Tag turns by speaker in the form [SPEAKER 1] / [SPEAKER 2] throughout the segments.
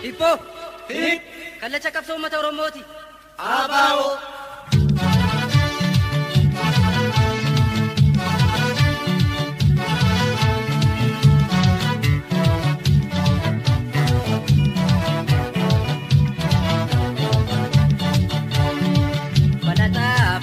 [SPEAKER 1] Hippo.
[SPEAKER 2] Hip.
[SPEAKER 1] Kallacha qabsoo uummata Oromooti.
[SPEAKER 2] Abaa'oo.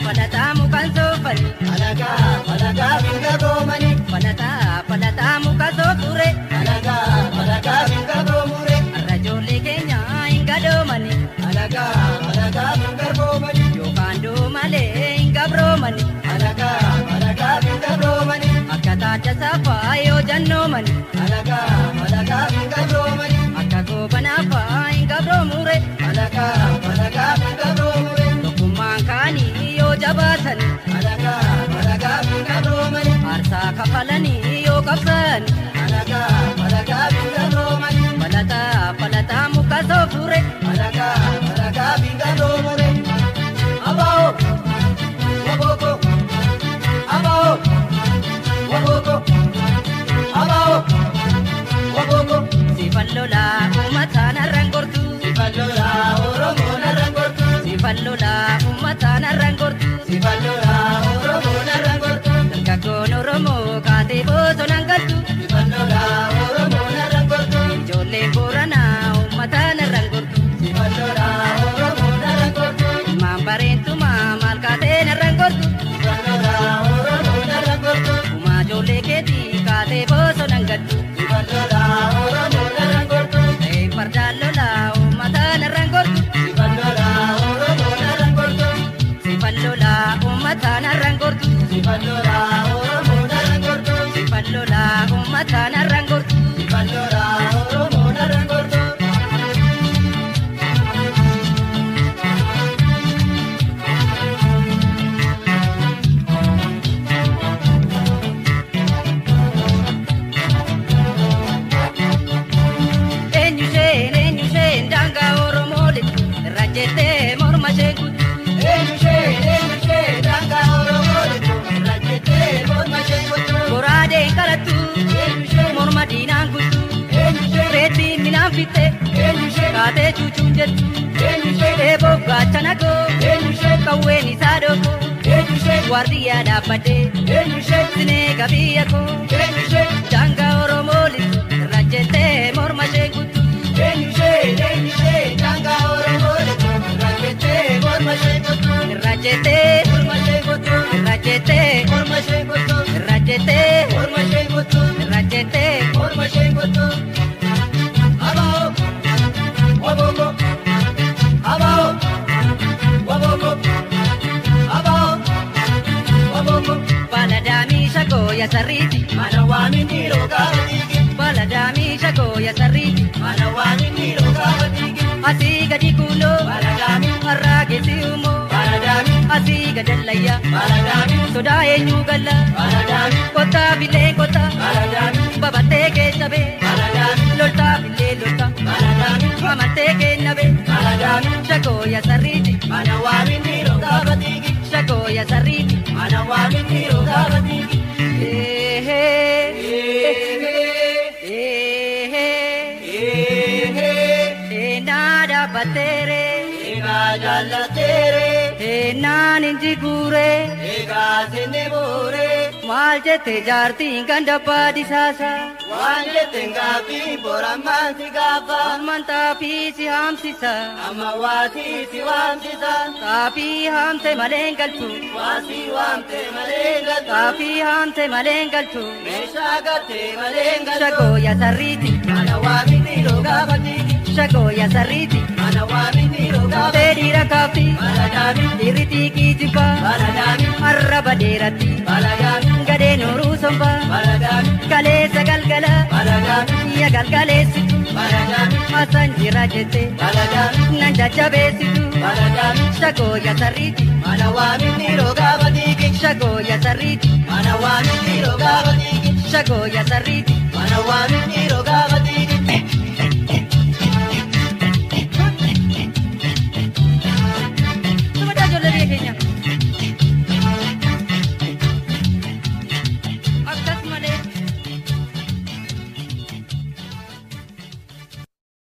[SPEAKER 1] Palataa mukaan soofani.
[SPEAKER 2] Alagaa binga goomani.
[SPEAKER 1] Palataa mukaan soofure.
[SPEAKER 2] Alagaa binga goomure.
[SPEAKER 1] Har'a ijoollee keenya hin gadoomani.
[SPEAKER 2] Alagaa binga goomani.
[SPEAKER 1] Yookaan doomalee hin gabroomani.
[SPEAKER 2] Alagaa binga goomani.
[SPEAKER 1] Akka taata saafaa yoo jannoomani.
[SPEAKER 2] Alagaa binga goomani.
[SPEAKER 1] Akka goobanaafaa hin gabroomure.
[SPEAKER 2] Alagaa binga goomure.
[SPEAKER 1] Tokkummaan kaanii yoo jabaatani.
[SPEAKER 2] Alagaa binga goomani.
[SPEAKER 1] Aarsaa kafalanii yoo qabsani.
[SPEAKER 2] Alagaa binga goomani.
[SPEAKER 1] Palataa muka soofure.
[SPEAKER 2] Alagaa binga goomure. Abaa'oo. Wabooko. Abaa'oo. Wabooko. Abaa'oo. Wabooko.
[SPEAKER 1] Sifan lolaa uummataan har'aan gortu.
[SPEAKER 2] Sifallola Oromoo narraan gortu.
[SPEAKER 1] Sifan lolaa uummataan har'aan gortu.
[SPEAKER 2] Sifallola Oromoo narraan gortu.
[SPEAKER 1] Dargaggoon Oromoo kaatee bosonaan galtu.
[SPEAKER 2] Sifallola Oromoo narraan gortu.
[SPEAKER 1] Ijoolleen Booranaa uummataan har'aan gortu.
[SPEAKER 2] Sifallola Oromoo narraan gortu.
[SPEAKER 1] Ilmaan bareentumaa maal kaatee narraan gortu.
[SPEAKER 2] Sifallola Oromoo narraan gortu.
[SPEAKER 1] Uumaa ijoollee keetii kaatee bosonaan galtu.
[SPEAKER 2] Sifallola Oromoo narraan gortu.
[SPEAKER 1] Ta'ee fardaan lolaa uummataan har'aan gortu.
[SPEAKER 2] Sifallola Oromoo narraan gortu.
[SPEAKER 1] Sifan lolaa uummataan har'aan gortu.
[SPEAKER 2] Sifallola Oromoo narraan gortu.
[SPEAKER 1] Sifan lolaa uummataan har'aan gortu.
[SPEAKER 2] Sifallola Oromoo narraan gortu.
[SPEAKER 1] Eenyusheen daangaa Oromoo lixu irra jettee morma ishee guutu.
[SPEAKER 2] Eenyushee daangaa Oromoo lixu irra jettee morma ishee guutu.
[SPEAKER 1] Goraadeen qalattu morma diinaan guutu. Reettiin minaan fitte kaatee cuucuun jettu. Eeboo gaachana koo qawween isaa dhookoo. Waardiyyaa dhaabbadhee sinee gabiyya koo. Daangaa Oromoo lixu irra jettee morma ishee guutu.
[SPEAKER 2] Eenyushee daangaa Oromoo lixu irra jettee morma ishee guutu.
[SPEAKER 1] Irra jettee
[SPEAKER 2] Morma ishee guutu.
[SPEAKER 1] irra jettee
[SPEAKER 2] Morma ishee guutu.
[SPEAKER 1] irra jettee
[SPEAKER 2] Morma ishee guutu.
[SPEAKER 1] irra jettee.
[SPEAKER 2] Morma ishee guutu. Abaa'oo. Wabooko. Abaa'oo. Wabooko. Abaa'oo. Wabooko.
[SPEAKER 1] Baladaamii shagoo ya sarriiti.
[SPEAKER 2] Mana waamin dhiiroo gaafa dhiigi.
[SPEAKER 1] Baladaamii shagoo ya sarriiti.
[SPEAKER 2] Mana waamin dhiiroo gaafa dhiigi.
[SPEAKER 1] Asii gadi kuuloo.
[SPEAKER 2] Baladaami.
[SPEAKER 1] Harraa geessi uumoo.
[SPEAKER 2] Baladaami.
[SPEAKER 1] Asii gadallayyaa.
[SPEAKER 2] Baladaami.
[SPEAKER 1] Sodaa eenyuu galla.
[SPEAKER 2] Baladaami.
[SPEAKER 1] Kottaa bilee kottaa.
[SPEAKER 2] Baladaami.
[SPEAKER 1] Babattee keechabee.
[SPEAKER 2] Baladaami.
[SPEAKER 1] Loltaa bilee loltaa.
[SPEAKER 2] Baladaami.
[SPEAKER 1] Amartee keenyabee.
[SPEAKER 2] Baladaami.
[SPEAKER 1] Shagoo ya sarriiti.
[SPEAKER 2] Mana waamin dhiiroo gaafa dhiigi.
[SPEAKER 1] Shagoo ya sarriiti.
[SPEAKER 2] Mana waamin dhiiroo gaafa dhiigi.
[SPEAKER 1] Eenaa dhaabbatteere.
[SPEAKER 2] Egaa jaallateere.
[SPEAKER 1] Eenaan inji guuree.
[SPEAKER 2] Egaa sinni buure.
[SPEAKER 1] Maal jette jaartiin ganda baadisaasa.
[SPEAKER 2] Waan jetteen gaaffii borammaan si gaafa.
[SPEAKER 1] Amantaa fi si haamsisa.
[SPEAKER 2] Amma waatii si waamsisa.
[SPEAKER 1] Xaafii haamte malee hin galchu.
[SPEAKER 2] Waasii waamte malee hin galtu.
[SPEAKER 1] Xaafii haamte malee hin galchu.
[SPEAKER 2] Meeshaa gattee malee hin galtu.
[SPEAKER 1] Shagoo ya sarriiti.
[SPEAKER 2] Mana waamin dhiiroo gaafa dhiigi.
[SPEAKER 1] Shagoo ya sarriiti.
[SPEAKER 2] Mana waamin dhiiroo gaafa
[SPEAKER 1] Tee dhiira kaafti.
[SPEAKER 2] Baladaami.
[SPEAKER 1] Dhiirri xiiqii jibbaa.
[SPEAKER 2] Baladaami.
[SPEAKER 1] Arraba dheeratti.
[SPEAKER 2] Baladaami.
[SPEAKER 1] Gadee nooruu sombaa.
[SPEAKER 2] Baladaami.
[SPEAKER 1] Kaleessa galgala.
[SPEAKER 2] Baladaami.
[SPEAKER 1] Ya galgaleessitu.
[SPEAKER 2] Baladaami.
[SPEAKER 1] Asan jira jette.
[SPEAKER 2] Baladaami.
[SPEAKER 1] Nan jajjabeessitu.
[SPEAKER 2] Baladaami.
[SPEAKER 1] Shagoo ya sarriiti.
[SPEAKER 2] Mana waamin dhiiroo gaafa dhiigi.
[SPEAKER 1] Shagoo ya sarriiti.
[SPEAKER 2] Mana waamin dhiiroo gaafa dhiigi.
[SPEAKER 1] Shagoo ya sarriiti.
[SPEAKER 2] Mana waamin dhiiroo gaafa